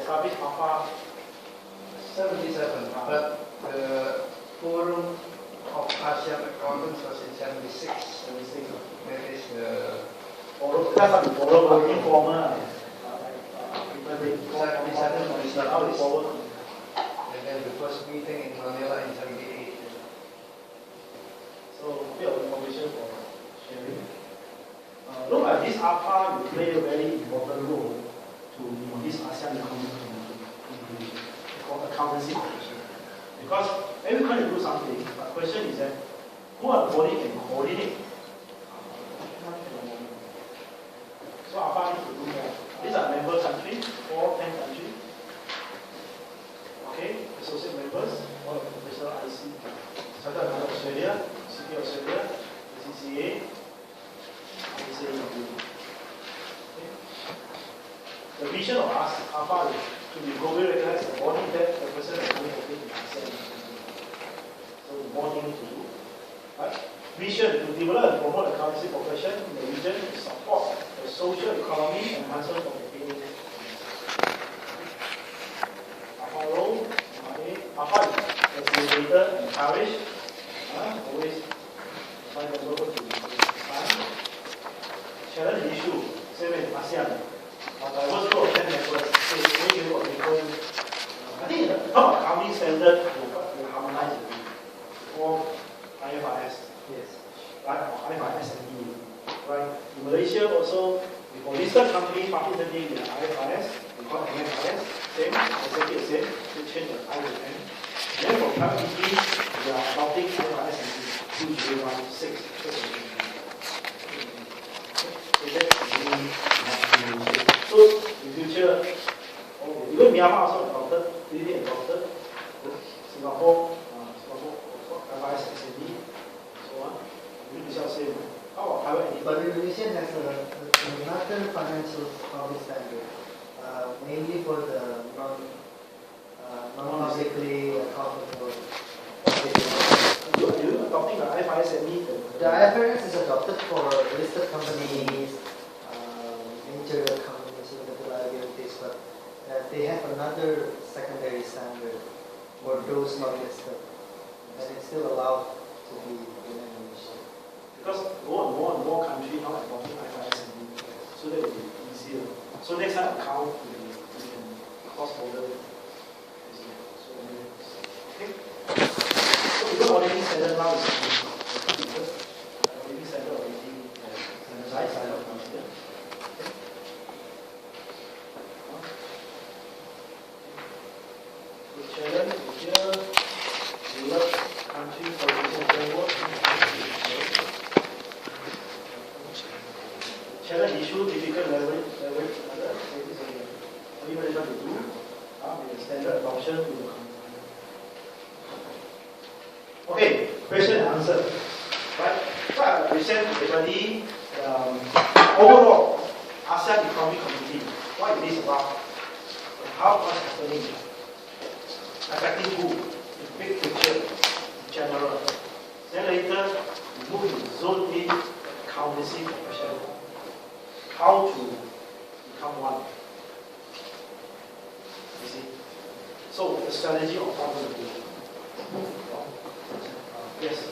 established AFA? 77, but the Forum of ASEAN Accountants was in 76. 76. That is the informal. And then the first meeting in Manila in 78. So, a bit of information for sharing. Look at this AFA will play a very important role to this ASEAN economic community, accountancy profession. Because every country do something, but the question is that who are the body can coordinate? So AFA needs to do more. These are member countries, 4, 10 countries. Okay, associate members, all of the professional IC, Central Bank of Australia, City of Australia, CCA, ICA. The vision of us, AFA, is to be globally recognized as a body that represents the money of in ASEAN. So more things to do. Right? Vision to develop and promote the accountancy profession in the region to support the social economy and enhancement of the business. AFA role, AFA is facilitator and encourage. Always find the local to find. Challenge issue, same as ASEAN. Diverse group of 10 members. I think the top accounting standard will harmonize it for IFRS. Yes. Right? Or IFRS and EU. Right? In Malaysia also, for listed companies participating in IFRS, we call MFRS, same, exactly the same, we change the I to N. Then for private entities, we are adopting IFRS and 2016. So, in future, even Myanmar also adopted, really adopted, Singapore, IFRS, SME, so on. Indonesia same. How about private entities? But Indonesia has another financial accounting standard, mainly for the non-publicly accountable. You adopting the IFRS SME? The IFRS is adopted for listed companies, major companies with the liabilities, but they have another secondary standard for those not listed, and it's still allowed to be in Indonesia. Because more and more countries now adopting IFRS SME, so that it will be easier. So next time account we can cross-border. Okay. So even auditing standard now is auditing standard already standardized. Challenge here, develop country coordination framework. Challenge issue, difficult leverage, other only what to do, with standard adoption to the company. Okay, question and answer. Right? So I present everybody overall ASEAN Economic Community, what it is about, and how what's happening. Affecting who? The big picture in general. Then later, we move to zone in accountancy profession. How to become one. You see? So, the strategy of what to do. Yes?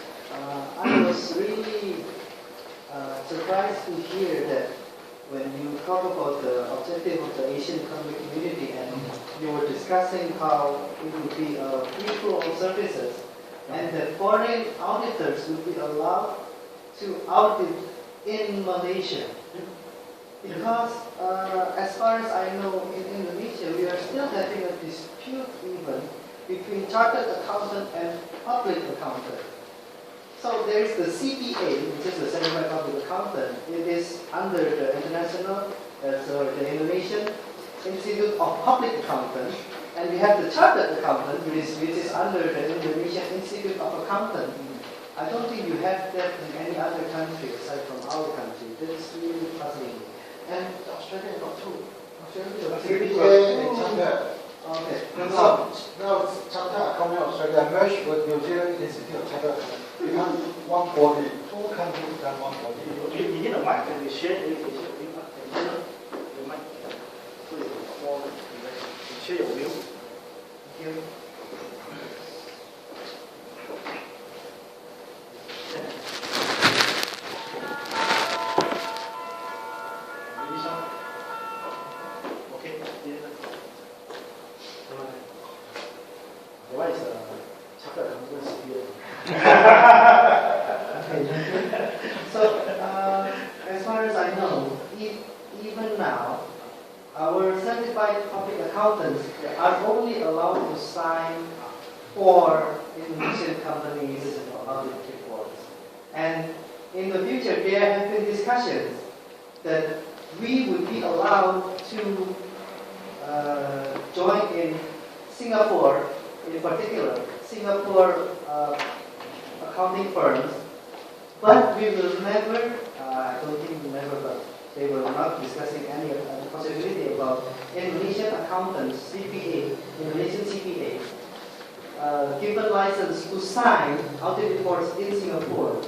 I was really surprised to hear that when you talk about the objective of the Asian Economic Community and you were discussing how it would be a free flow of services and that foreign auditors would be allowed to audit in Malaysia. Because as far as I know, in Indonesia, we are still having a dispute even between chartered accountant and public accountant. So there is the CPA, which is the Certified Public Accountant. It is under the international, the Indonesian Institute of Public Accountants, and we have the Chartered Accountant, which is under the Indonesian Institute of Accountants. I don't think you have that in any other country aside from our country. That is really puzzling. And Australia got two. CPA and Chartered. Okay. Now Chartered Accountant Australia merged with New Zealand Institute of Chartered Accountants. Become one body, two countries become one body. You need a mic and we share the mic. So it's more share your view. Thank you. Okay. What is chocolate So, as far as I know, even now, our certified public accountants are only allowed to sign for Indonesian companies or audit reports. And in the future, there have been discussions that we would be allowed to join in Singapore, in particular, Singapore accounting firms, but we will never, I don't think never, but they were not discussing any possibility about Indonesian accountants, CPA, Indonesian CPA, given license to sign audit reports in Singapore.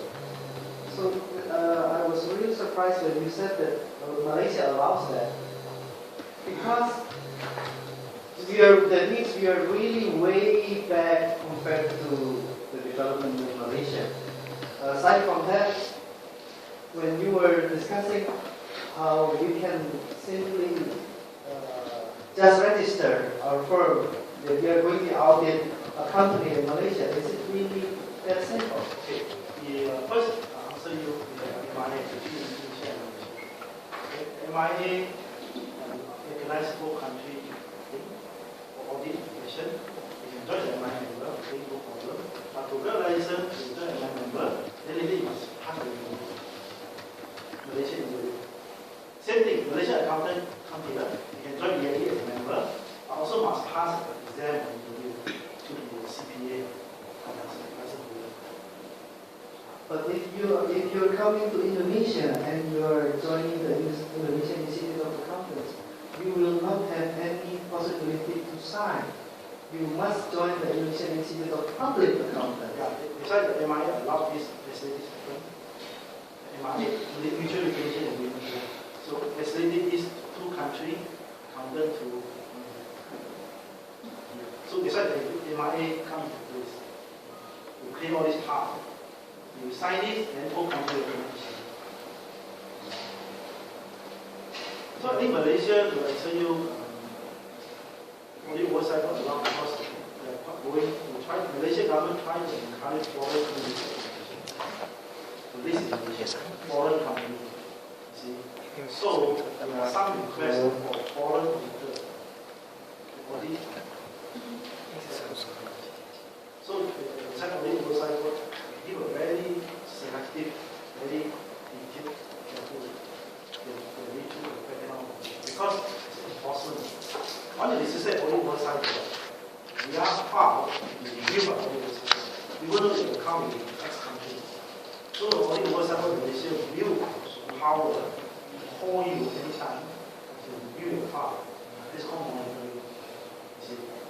So I was really surprised when you said that Malaysia allows that, because that means we are really way back compared to the development in Malaysia. Aside from that, when you were discussing how you can simply just register our firm that we are going to audit a company in Malaysia, is it really that simple? Okay. First, answer you with the MIA. MIA recognizable country for audit information. You can join the MIA member, okay, no problem. But to get license, you join the MIA member, then you must pass the Malaysia interview. Same thing, Malaysian accountant come here, you can join the EIA as a member, but also must pass the exam and interview to the CPA. But if you're coming to Indonesia and you're joining the Indonesian Institute of Accountants, you will not have any possibility to sign. You must join the Indonesian Institute of Public Accountants. Yeah, besides the MIA allows these facilities to come. MIA, mutual recognition agreement. So facilitate these two countries accountant to. So besides the MIA come into place, you claim all this part. You sign it, then all countries recognition. So I think Malaysia will answer you. Only oversight not allowed because they are going to try. Malaysia government trying to encourage foreign companies. So this is Malaysia, foreign company. See. So there are some requests for foreign auditor. Audit. So the second oversight will give a very selective, very detailed, careful background because it's impossible. On the said only oversight, we are proud to review our oversight. We will know the account in the next country. So the only oversight will Malaysia will power call you anytime to review your file. This is called monitoring.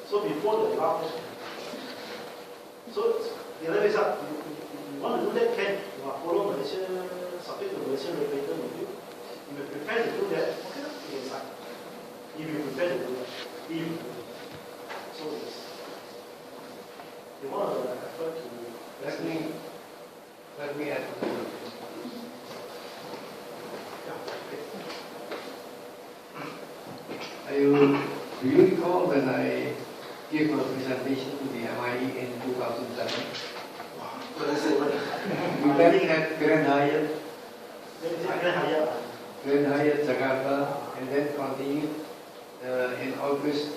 So before the last, so the other way is up. You want to do that, can you follow Malaysia, subject to Malaysian regulator review. If you prepare to do that, okay, you can sign. If you prepare to do that, if you do that. So it's, you want to refer to. Let me add. Do you recall when I gave a presentation to the MIE in 2007? We met at Grand Hyatt, Jakarta, and then continued in August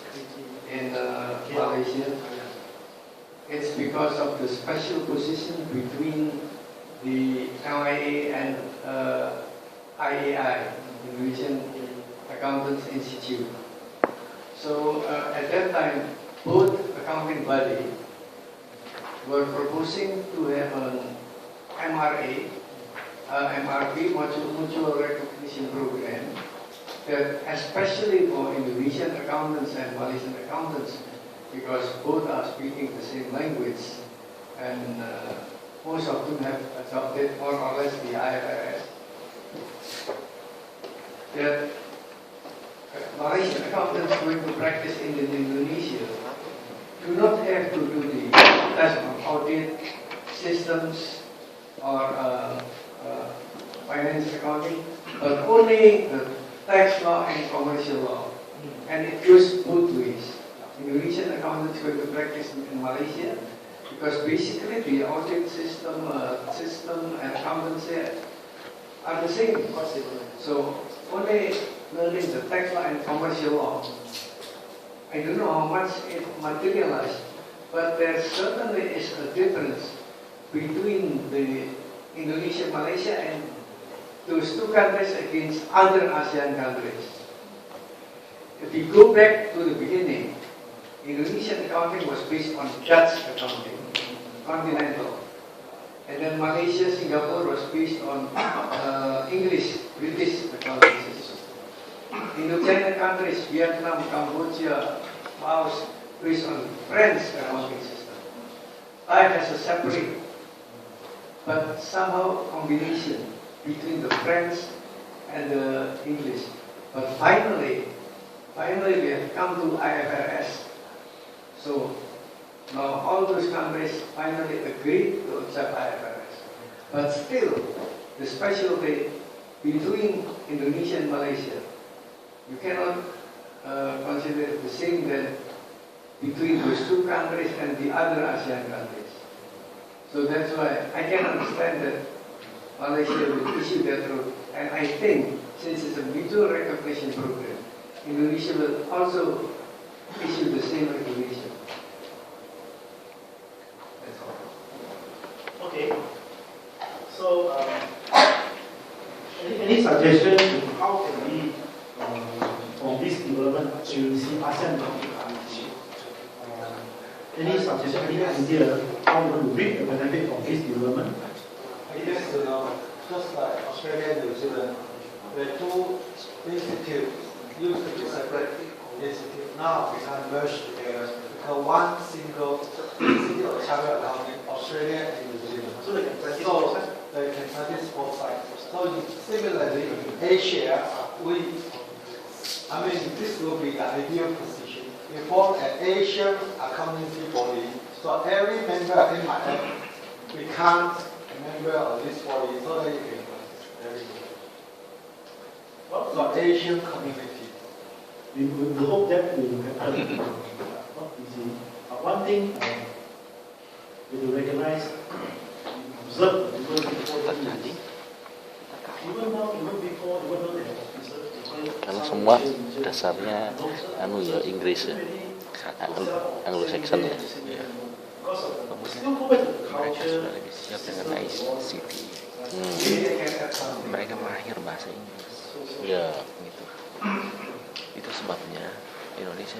in Malaysia. It's because of the special position between the MIA and IAI, Indonesian Accountants Institute. So at that time, both accounting bodies were proposing to have an MRA, MRP, Mutual Recognition Program, that especially for Indonesian accountants and Malaysian accountants, because both are speaking the same language, and most of them have adopted more or less the IFRS. That Malaysian accountants going to practice in Indonesia do not have to do the test on audit systems or finance accounting, but only the tax law and commercial law. And it goes both ways. Indonesian accountants going to practice in Malaysia because basically the audit system and accountancy are the same. So only learning the tax law and commercial law. I don't know how much it materialized, but there certainly is a difference between the Indonesia, Malaysia, and those two countries against other ASEAN countries. If you go back to the beginning, Indonesian accounting was based on Dutch accounting, continental. And then Malaysia, Singapore was based on English, British accounting system. Indo-China countries, Vietnam, Cambodia, Laos, based on French accounting system. Thai has a separate, but somehow combination between the French and the English. But finally we have come to IFRS. So now all those countries finally agreed to accept IFRS. But still, the specialty between Indonesia and Malaysia, you cannot consider it the same than between those two countries and the other ASEAN countries. So that's why I can understand that Malaysia will issue that rule. And I think, since it's a mutual recognition program, Indonesia will also issue the same regulation. That's all. Okay. So, any suggestion how can we, from this development, to see ASEAN community? Any suggestion, any idea how we want to reap the benefit from this development? I guess, just like Australia and New Zealand, the two institutes used to be separate institutes now become merged together, become one single institute of chartered accounting, Australia and New Zealand. So they can practice So they can practice both sides. So similarly, in Asia, this will be the ideal position. We form an Asian accountancy body, so every member of MIF becomes a member of this body, so that you can practice everything. So Asian community. We hope that will happen. Not easy. One thing we will recognize, observe the people before the even now, even before, even though they have observed, karena semua dasarnya Inggris ya, Anglo-Saxon ya. Mereka sudah lebih siap dengan ICT. Mereka mahir bahasa Inggris. Ya, gitu. Itu sebabnya Indonesia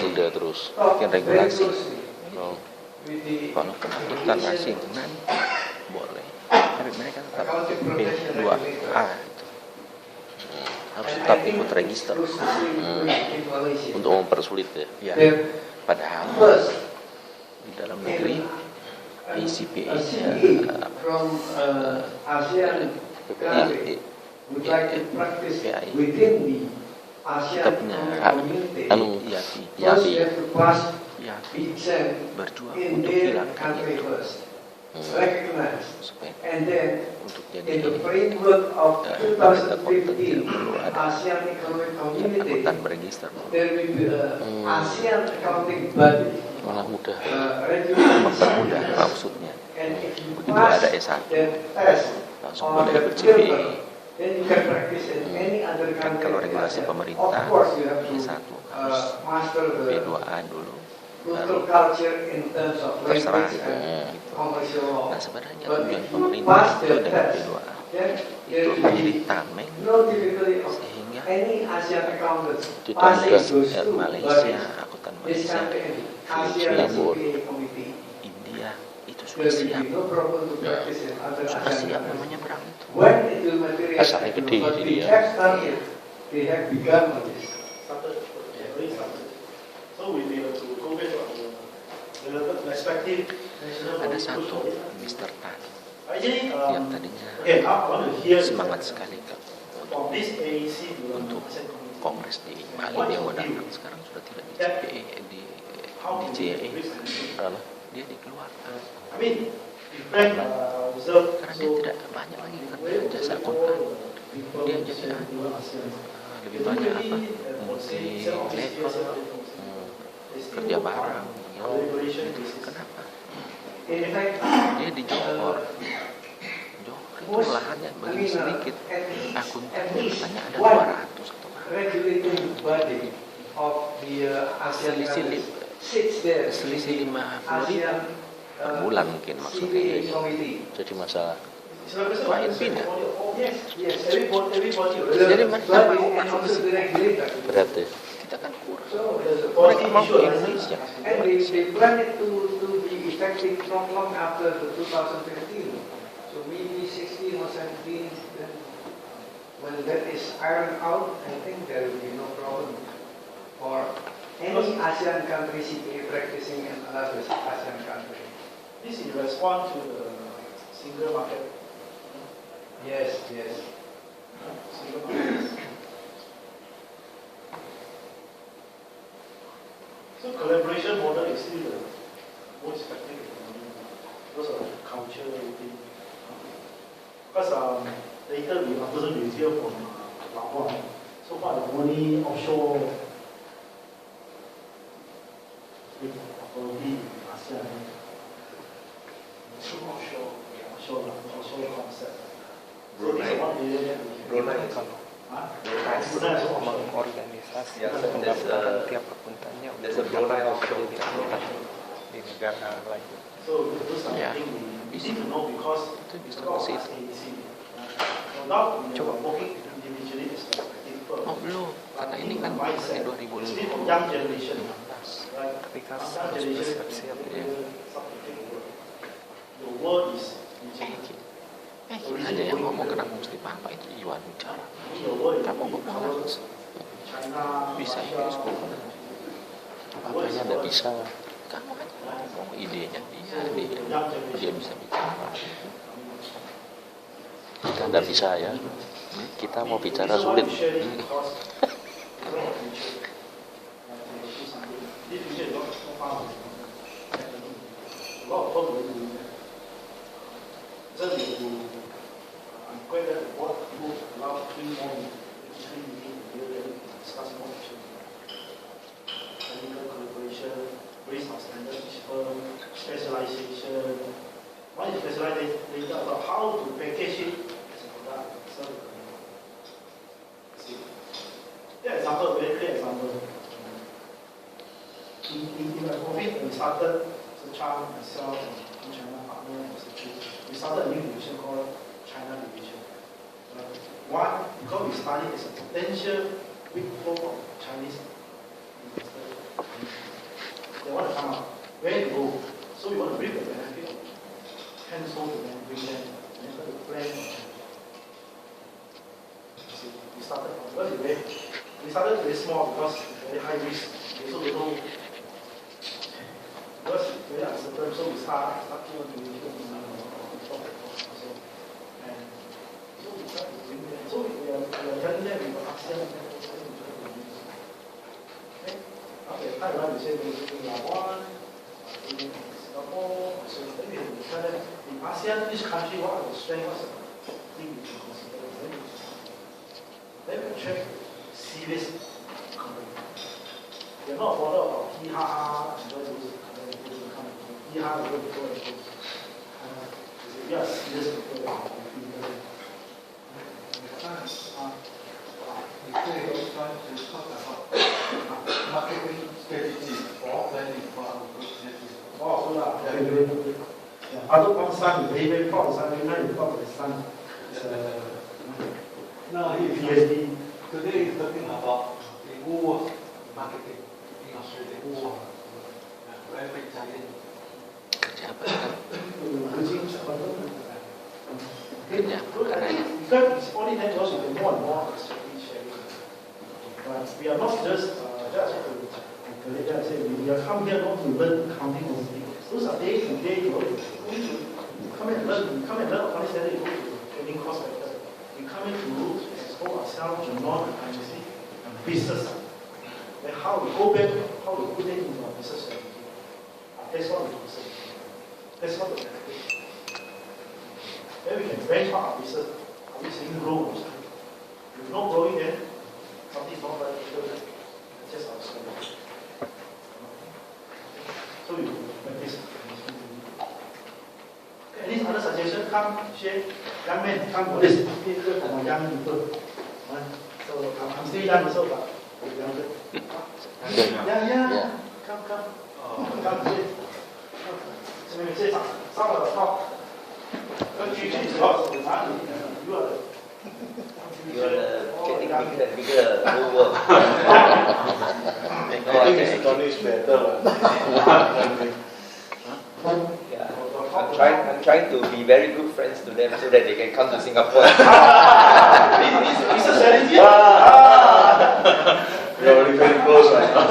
tunda terus bikin regulasi. Kalau penakutan masih dengan boleh, tapi mereka tetap B2A itu. Harus tetap ikut register untuk mempersulit ya. Padahal di dalam negeri ACPA kita punya YAPI berjuang untuk hilangkan itu supaya untuk jadi perlu ada akuntan beregister malah mudah mempermudah maksudnya. Begitu ada S1 langsung boleh ber-CPA. Kan kalau regulasi pemerintah S1 harus B2A dulu baru terserah gitu. Nah sebenarnya tujuan pemerintah itu dengan B2A itu menjadi tameng sehingga tujuan Malaysia, akuntan Malaysia, Singapura, India itu sudah siap. Sudah siap namanya berang itu. Asalnya gede jadi ya. Ada satu Mr. Tan yang tadinya semangat sekali untuk kongres di Bali dia mau datang, sekarang sudah tidak di CPE, di CE, lalu dia dikeluarkan karena dia tidak banyak lagi kerja jasa akuntan, dia jadi lebih banyak apa multi level, kerja bareng, kenapa dia di Johor itu lahannya begini sedikit, akuntan katanya ada 200 atau regulating body of the ASEAN countries sits there. selisih 50.000 per bulan mungkin maksudnya. Jadi masalah klien pindah. Jadi mereka mau masuk ke sini. Berarti kita kan kurang. Mereka mau ke Indonesia. And they plan it to be effective not long after the 2015. So maybe 16 or 17. Then when that is ironed out, I think there will be no problem for any ASEAN country CPA practicing in another ASEAN country. This is response to the single market. Yes, yes. Single market. So collaboration model is still the most effective because of culture everything. Because later we after we hear from Labuan, so far the only offshore authority in ASEAN. Offshore concept. Brunei mengorganisasi pendaftaran tiap akuntannya untuk jadi akuntan di negara lain. Ya, bisa itu bisa ke situ. Coba. Oh belum, karena ini kan masih 2015. Tapi kan harus bersiap-siap ya. Ada yang ngomong kenapa mesti papa itu Iwan bicara. Kamu ngomong bisa Inggris kok. Papanya ada bisa. Kamu aja ngomong idenya dia bisa bicara. Kita tidak bisa ya. Kita mau bicara sulit. Specialization. One is specialization about how to package it as a product. Yeah, example, very clear example. In the COVID, we started, so Chan, myself, and China partner, we started a new division called China Division. One, because we studied as a potential weak flow of Chinese investors. They want to come out. Where to go? So we want to bring the benefit of hands-on to them, bring them, and then to plan. We started very small because it's very high risk. We also don't know because it's very uncertain. So we start to do it. So we try to bring them. So we are telling them we will ASEAN. Okay, Taiwan we say we are one. In Singapore, so then we tell them in ASEAN, each country, what are the strengths, what's the thing we can consider. Then we check serious company. We are not bothered about hee-ha-ha, and those kind of hee-ha, we are serious people. Before you go on to talk about marketing strategy or planning for our business. Oh, so I don't want son, very proud son, very proud of his son. No, today is talking about the war marketing in Australia. War. Very challenging. Kerja apa kan? Kerja caranya. Because only then also the more and more strategy sharing. But we are not just we are come here not to learn accounting only. Those are day-to-day work. You come and learn accounting standard, you go to training course like that. We come in to expose ourselves to non-accounting business. Then how we go back, how we put it into our business strategy. That's what we consider. That's what we benefit. Then we can benchmark our business. Are we seeing growth? If not growing, then something is not right. It's just our strategy. So you practice. Any other suggestion? Come, share. Young men, come for this. Young people. So I'm still young, so but younger. Yeah. Come. Come, share. So we say some of the talk. You are getting bigger and bigger over. I think it's Johnny's better. Yeah. I'm trying to be very good friends to them so that they can come to Singapore. It's a strategy. You're already very close right now.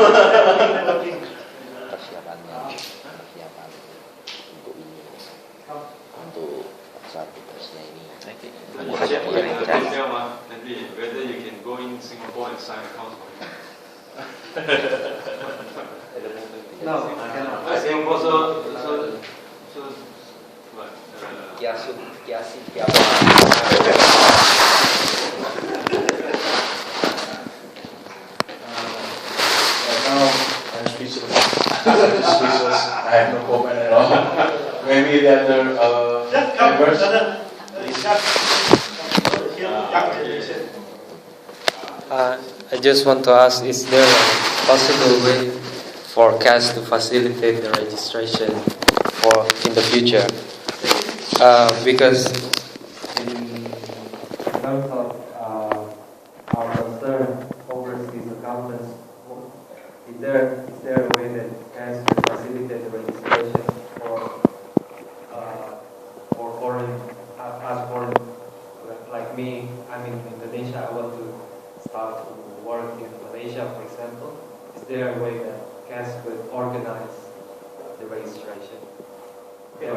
Untuk satu tugasnya ini. Nanti whether you can go in Singapore and sign accounts for him. No, I cannot. Singapore so what? Kiasi Now I'm speechless. I have no comment at all. Maybe the other members. I just want to ask, is there a possible way for CAS to facilitate the registration in the future? Because in terms of our concern overseas accountants, is there a way that CAS can facilitate the registration for foreign, like me? I'm in Indonesia. I want to start to work in Malaysia, for example. Is there a way that CAS could organize the registration? It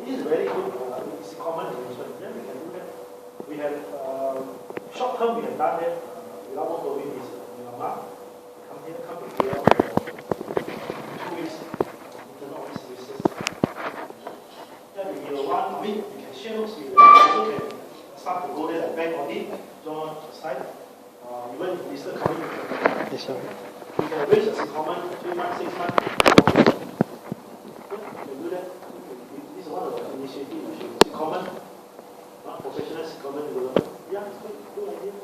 is very good. It's common arrangement. Then we can do that. We have short term. We have done that. Without not going is Myanmar. Come to KL for 2 weeks. Internal office services. Then if you want, we can share notes. We also can start to go there like bank audit, join site. Even if Mr. coming, Yes, sir. we can arrange a common 3 months, 6 months. We can do that. This is one of the initiatives we should common, not professional, common development. Yeah, it's good idea.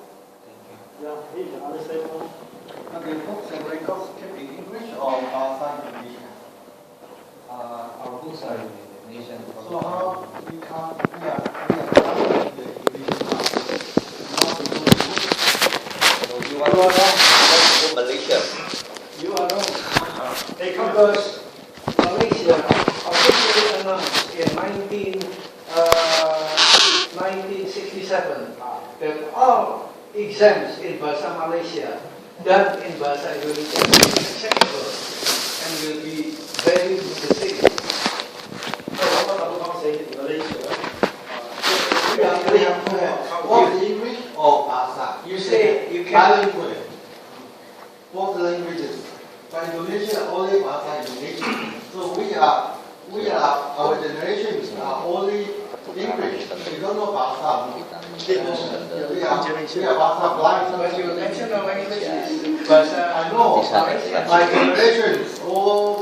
Thank you. Yeah, hey, you can understand more. Okay, books and records can be English or Bahasa Indonesia. Our books are in Indonesian. So how we are planning the English part. You want to go Malaysia? You are wrong. Hey, come Because Malaysia officially announced in 1967 that all exams in Bahasa Malaysia done in Bahasa Indonesia will be acceptable and will be valued the same. what I'm saying in Malaysia. What is English or Bahasa? You say you can. Bilingual. Both languages. But Indonesia only Bahasa Indonesia. So our generations are only English. We don't know Bahasa. We are Bahasa blind. But your national language is Bahasa. I know. Malaysia. My generations all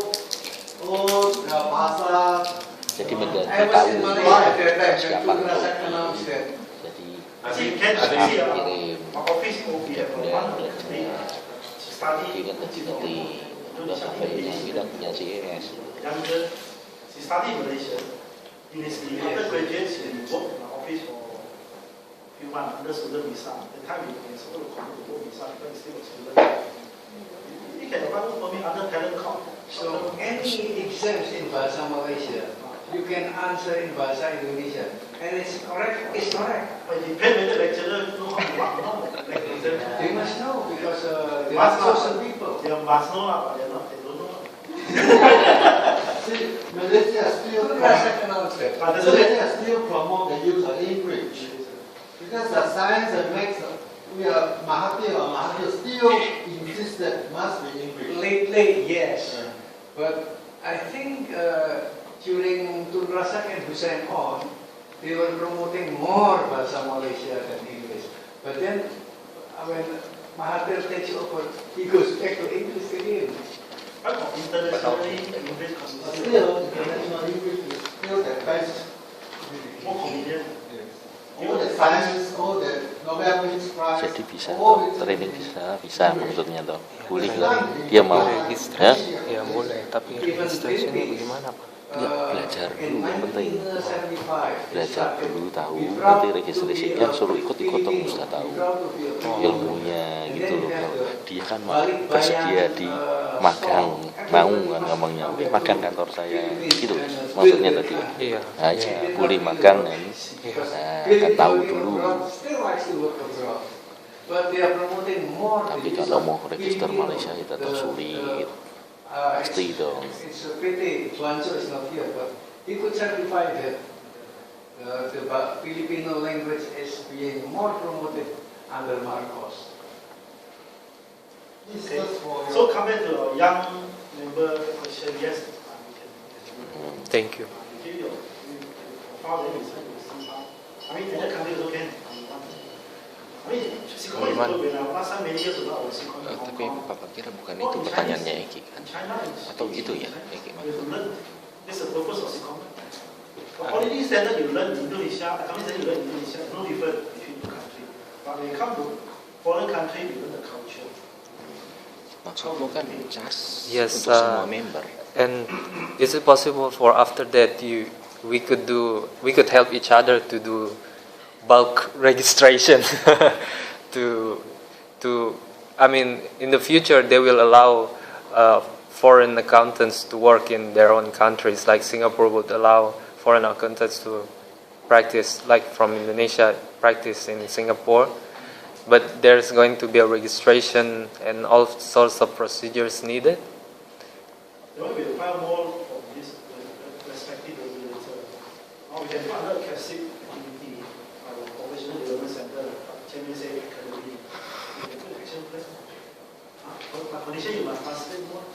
Bahasa. Jadi I menjadi was in tahu Malaysia at that siapa time when Tugas announced that. jadi See, can see kirim our office will be at dan one belajarnya study. kirim ke nanti udah sampai yang tidak punya CES. Younger, she studied in Malaysia. Initially, after graduate, she worked in the office for a few months under student visa. The time we were supposed to convert to work visa because still a student. You can apply for me under talent corp. So any exams in Bahasa Malaysia, you can answer in Bahasa Indonesia. And it's correct, it's correct. But it depends whether lecturer know how to work or not. Like exam. They must know because they Must are know. chosen people. They must know, but they don't know. See, Malaysia still Tugas announced that. But doesn't Malaysia still promote the use of English. Because the science and maths, Mahathir still insists that must be English. Lately, yes. But I think during Tun Razak and Hussein on, they were promoting more Bahasa Malaysia than English. But then, when Mahathir takes over, he goes back to English again. Internationally, English Still, international English is still the best. more convenient. All the science, all the Nobel Peace Prize, Jadi bisa all toh, it's training bisa maksudnya toh. Boleh nggak? Dia mau, ya? Ya boleh, tapi registrasinya bagaimana Pak? Ya belajar dulu yang penting. 1975, Belajar dulu tahu, nanti registrasinya suruh ikut-ikut dong Ustaz tahu ilmunya gitu loh. Kalau dia kan bersedia di magang, mau kan ngomongnya, oke magang kantor saya gitu maksudnya tadi. Iya. Nah, ya, boleh magang kan, nah, kan tahu dulu. Tapi kalau mau register Malaysia ya tetap sulit, pasti dong. It's a pity Juanjo is not here, but he could certify that the Filipino language is being more promoted under Marcos. Okay. So come back to our young member question. Yes, Thank you. give your profile, then you send to see how. I mean, other countries also can. I mean, Singapore is good. When last time many years ago, I was Singapore in Hong Tapi Kong. Bapak kira bukan itu pertanyaannya Eki kan? China is Atau itu ya Eki you have to maksudnya? learn. That's the purpose of Singapore. For holiday standard, you learn Indonesia. Accounting standard, you learn Indonesia. No difference between two countries. But when you come to foreign country, you learn the culture. Maksudmu kan CAS Yes, untuk semua member. And is it possible for after that we could help each other to do bulk registration I mean in the future they will allow foreign accountants to work in their own countries, like Singapore would allow foreign accountants to practice, like from Indonesia, practice in Singapore. But there's going to be a registration and all sorts of procedures needed. Then we require more of this respective regulator. Now we can partner a CAS activity, our professional development center, Chairman say academy. We can put action first. But condition you must translate more.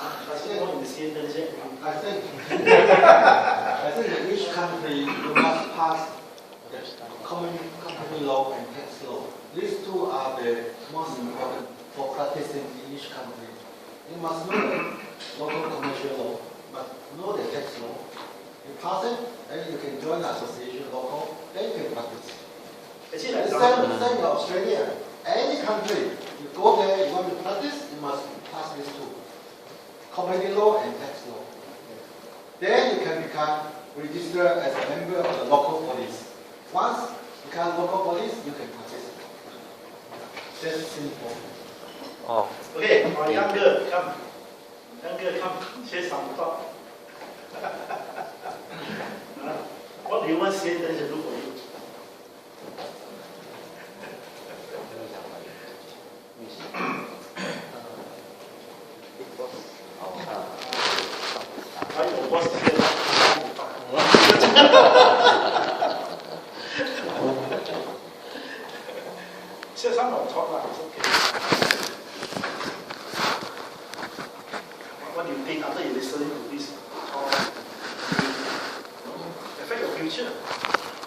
Translate more in the same Malaysia. I think in each country you must pass the company law and tax law. These two are the most important for practicing in each country. You must know the local commercial law, but know the tax law. You pass it, then you can join the association local, then you can practice. Actually, like Same in Australia. Any country, you go there, you want to practice, you must pass these two. Company law and tax law. Then you can become registered as a member of the local police. Once you become local police, you can participate. That's simple. Oh, okay, our young girl, come. Young girl, come. Share some thought. What do you want CA to do for you? Why your boss is here? Share some of thought, it's okay. What do you think after you listening to this talk? Affect your future.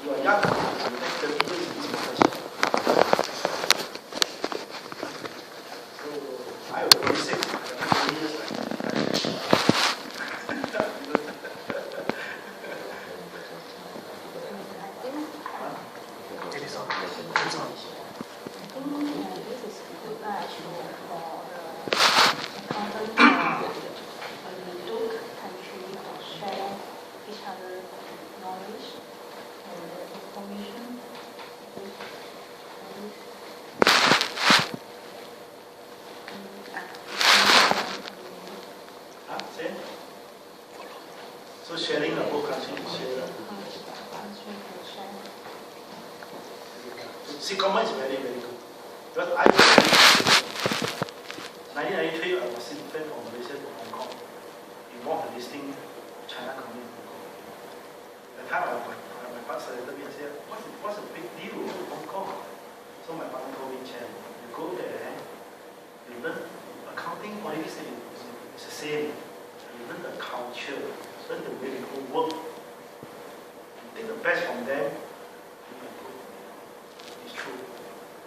You are young, you next 30 years in this profession. So I will be sick. 30 years So sharing the whole country to share. Singapore is very, very good. Because I 1993 I was in friend from Malaysia to Hong Kong. Involved in listing China community. The time my partner selected me and said, what's the big deal with Hong Kong? So my partner already said it's the same. You learn the culture, learn the way people work. You take the best from them, you can go. It's true.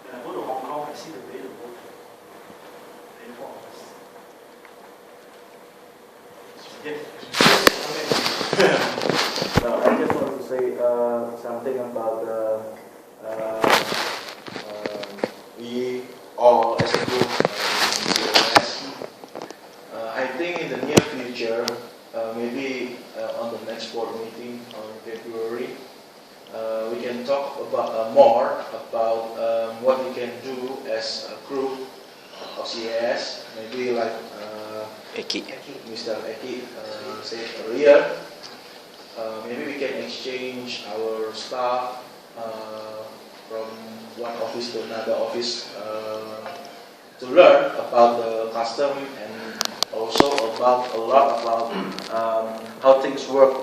When I go to Hong Kong, I see the way they work. 24 hours. Yes. No, I just want to say something about we all as a group in COS. I think in the near future, maybe on the next board meeting in February, we can talk about more about what we can do as a group of CAS. Maybe like Mr. Eki said earlier. Maybe we can exchange our staff from one office to another office to learn about the custom and also about a lot about how things work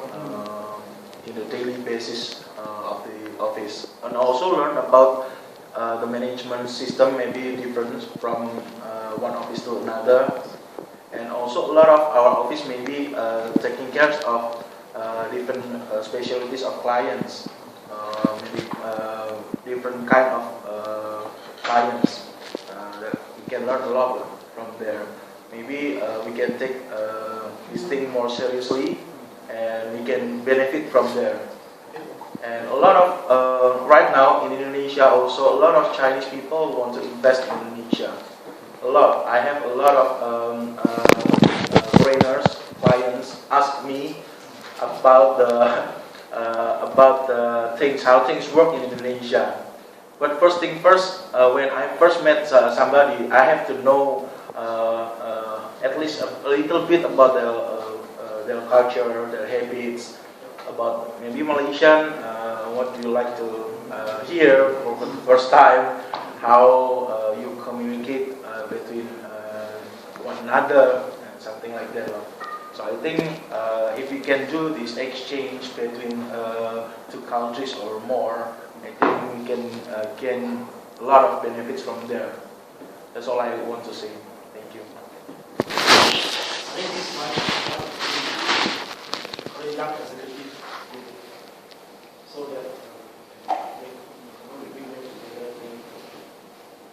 in the daily basis of the office, and also learn about the management system, maybe different from one office to another, and also a lot of our office may be taking care of different specialties of clients, maybe different kind of clients that we can learn a lot from there. Maybe we can take this thing more seriously and we can benefit from there. And a lot of, right now in Indonesia also, a lot of Chinese people want to invest in Indonesia. A lot. I have a lot of foreigners, clients ask me about the things, how things work in Indonesia. But first thing first, when I first met somebody, I have to know at least a little bit about their culture, their habits, about maybe Malaysian, what do you like to hear for the first time, how you communicate between one another, and something like that. So I think if we can do this exchange between two countries or more, I think we can gain a lot of benefits from there. That's all I want to say. Thank you. I think this might be young executive, so that we bring them together.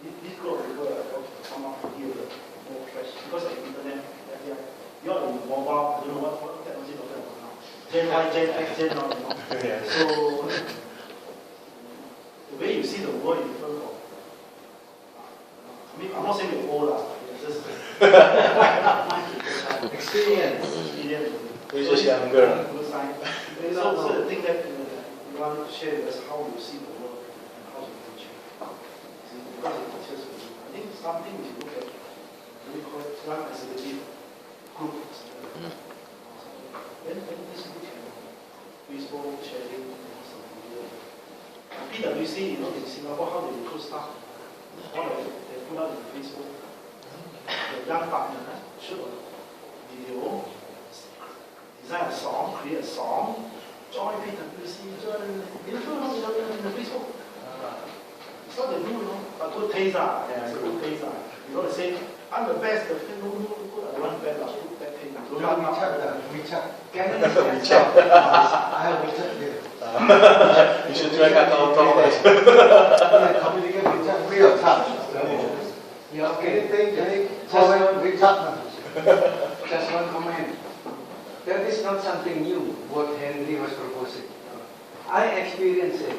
This group of people come up to here more fresh because of the internet. You're on mobile, I don't know what technology you're talking about now. Gen Y, Gen X, Gen Y, So the way you see the world is different from. I mean, I'm not saying you're old, it's just experience. We're just younger. So the thing that you want to share with us how you see the world and how you teach it. Because it teaches you. I think something we look at, we call it young executive group. Then this group can Facebook sharing some video. And PwC, in Singapore, how they recruit staff. They put out on Facebook. The young partner shoot a video, design a song, create a song, join PwC, join in the Facebook. It's not the new, but good taste. It's a good taste. You don't say, I'm the best, I want bad, good bad taste. WeChat. I have WeChat here. You should try Kakao Talk. Communicate WeChat, real time. Yeah, okay. Anything, WeChat. Just one comment. That is not something new, what Henry was proposing. I experienced it.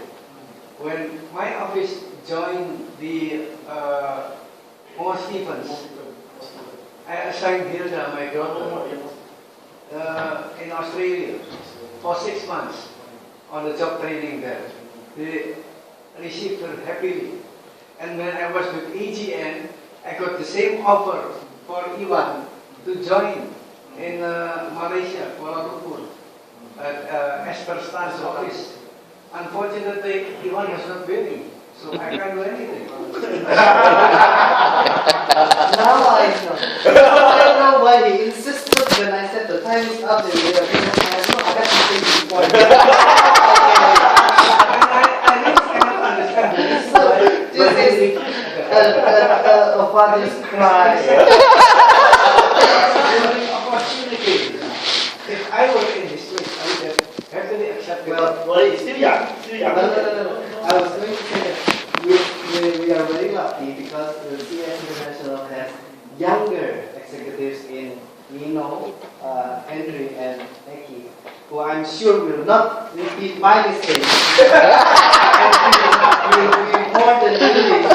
When my office joined the Moore Stephens, I assigned Hilda, my daughter, in Australia for 6 months on the job training there. They received her happily. And when I was with AGN, I got the same offer for Iwan to join in Malaysia, Kuala Lumpur, at Esther Stan's office. Unfortunately, Iwan was not willing, so I can't do anything. Now I know. Now I know why he insisted when I said the time is up. I have no other thing before. I really cannot understand this. This is a father's cry. No. I was going to say that we are very lucky because the CAS International has younger executives in Nino, Henry, and Eki, who I'm sure will not repeat my mistakes. And will be more than willing to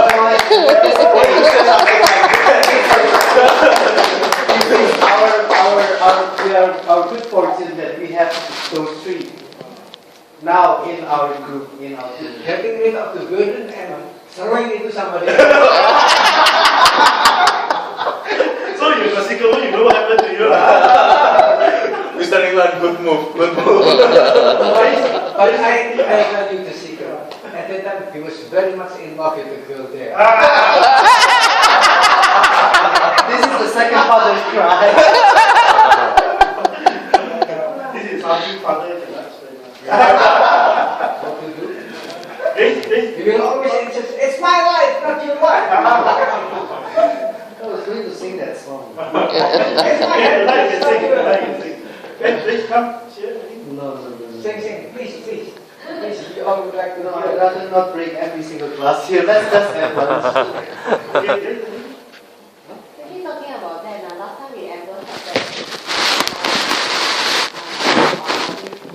try to our good fortune that we have those three now in our group. Getting rid of the burden and throwing it to somebody else. So you consequently, you know what happened to you. Mr. England, good move. But I tell you the secret. At that time, he was very much in love with the girl there. This is the second father's cry. This is something father cannot explain. What to do? He will always insist, it's my life, not your life. I was going to sing that song. It's my life. Please come, share. No. Sing, please. Please, we all would like to No, know. I'd rather not break every single glass here. Let's just have one. Actually, talking about that, last time we ever had that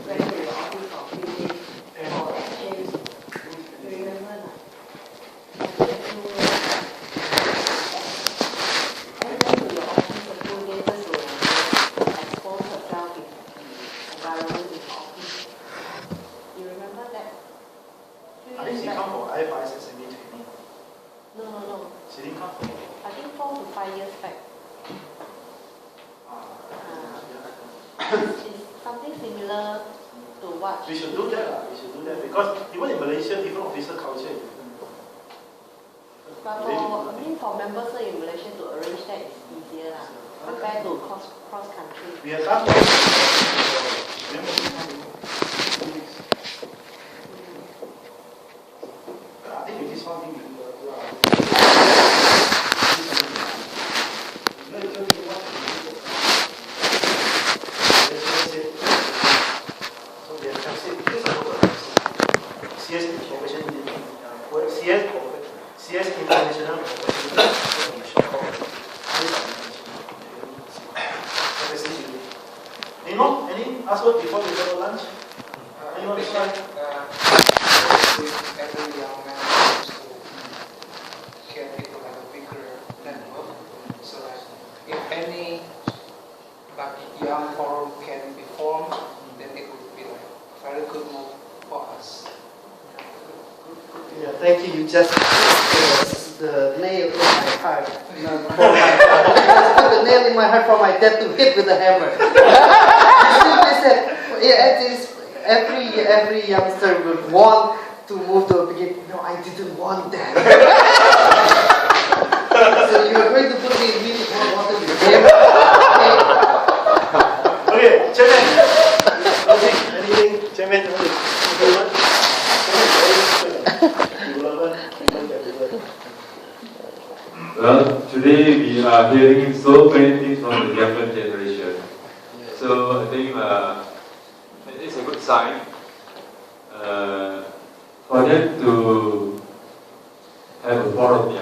went to the office for few days for exchange. You remember? I went to your office for 2 days just to expose herself in the environment in the office. You remember that? I think she come for IFRS SME training. No. She didn't come for I think 4 to 5 years back. It's something similar to what We should do that. Because even in Malaysia, different officer culture is different. But for members in Malaysia to arrange that is easier compared to cross country. We have done that. I think with this one thing we do. CS International any last word before we go to lunch? Anyone to try? Every young man wants to get into like a bigger network. So like if any like young forum can be formed, then it would be like a very good move for us. Yeah, thank you. You just put the nail in my heart. You just put the nail in my heart for my dad to hit with a hammer. Simply said, every youngster would want to move to a beginning. No, I didn't want that. So you are going to put me in really hot water with him. Okay, Chairman. Anything? Chairman, Well, today we are hearing so many things from the younger generation. So I think it's a good sign for them to have a forum.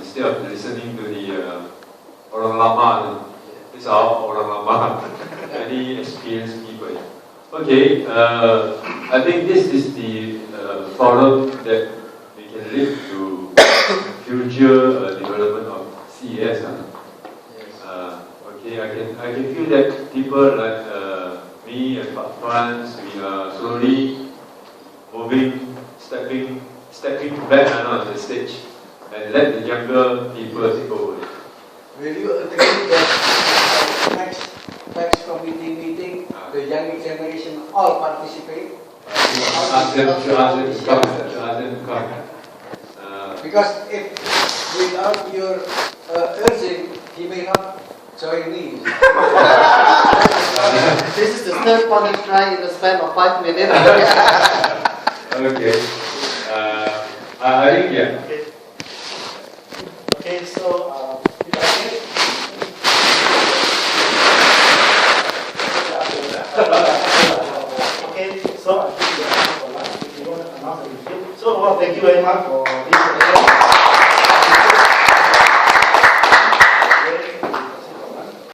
Instead of listening to the orang lama. It's our orang lama, any experienced people. Okay, I think this is the forum that we can lead to future development of CES. Okay, I can feel that people like me and Pak Franz, we are slowly moving, stepping back on the stage and let the younger people take over. Will you agree that next committee meeting, the younger generation all participate? Ask them to come. Because if without your urging, he may not join me. This is the third father cry in the span of 5 minutes. Okay. I think, yeah. Okay, so okay, so for lunch if you want to announce the review. So, thank you very much for this.